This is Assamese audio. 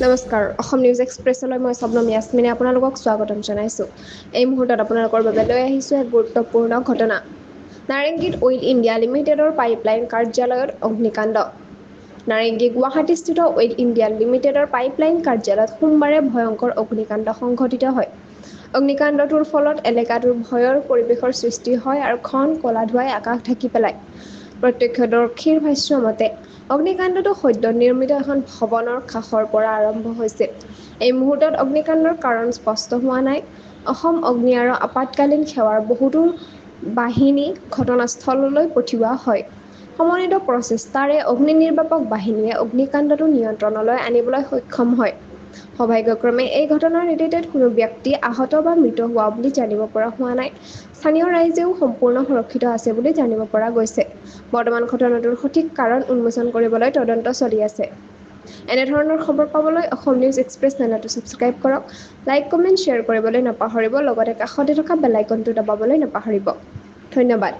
নমস্কাৰ অসম নিউজ এক্সপ্ৰেছলৈ মই শবনম ইয়াসমিনে আপোনালোকক স্বাগতম জনাইছোঁ। এই মুহূৰ্তত আপোনালোকৰ বাবে লৈ আহিছোঁ এক গুৰুত্বপূৰ্ণ ঘটনা। নাৰেংগীত অইল ইণ্ডিয়া লিমিটেডৰ পাইপলাইন কাৰ্যালয়ত অগ্নিকাণ্ড। নাৰেংগী গুৱাহাটীস্থিত অইল ইণ্ডিয়া লিমিটেডৰ পাইপলাইন কাৰ্যালয়ত সোমবাৰে ভয়ংকৰ অগ্নিকাণ্ড সংঘটিত হয়। অগ্নিকাণ্ডটোৰ ফলত এলেকাটোৰ ভয়ৰ পৰিৱেশৰ সৃষ্টি হয় আৰু ঘন ক'লা ধোঁৱাই আকাশ ঢাকি পেলায়। প্ৰত্যক্ষদৰ্শীৰ ভাষ্য মতে, অগ্নিকাণ্ডটো সদ্য নিৰ্মিত এখন ভৱনৰ কাষৰ পৰা আৰম্ভ হৈছিল। এই মুহূৰ্তত অগ্নিকাণ্ডৰ কাৰণ স্পষ্ট হোৱা নাই। অসম অগ্নি আৰু আপাতকালীন সেৱাৰ বহুতো বাহিনী ঘটনাস্থললৈ পঠিওৱা হয়। সমন্বিত প্ৰচেষ্টাৰে অগ্নি নিৰ্বাপক বাহিনীয়ে অগ্নিকাণ্ডটো নিয়ন্ত্ৰণলৈ আনিবলৈ সক্ষম হয়। সৌভাগ্যক্ৰমে এই ঘটনাৰ নিমিত্তত কোনো ব্যক্তি আহত বা মৃত হোৱা বুলি জানিব পৰা হোৱা নাই। স্থানীয় ৰাইজেও সম্পূৰ্ণ সুৰক্ষিত আছে বুলি জানিব পৰা গৈছে। বৰ্তমান ঘটনাটোৰ সঠিক কাৰণ উন্মোচন কৰিবলৈ তদন্ত চলি আছে। এনেধৰণৰ খবৰ পাবলৈ অসম নিউজ এক্সপ্ৰেছ চেনেলটো ছাবস্ক্ৰাইব কৰক, লাইক কমেণ্ট শ্বেয়াৰ কৰিবলৈ নাপাহৰিব, লগতে কাষতে থকা বেল আইকনটো দবাবলৈ নাপাহৰিব। ধন্যবাদ।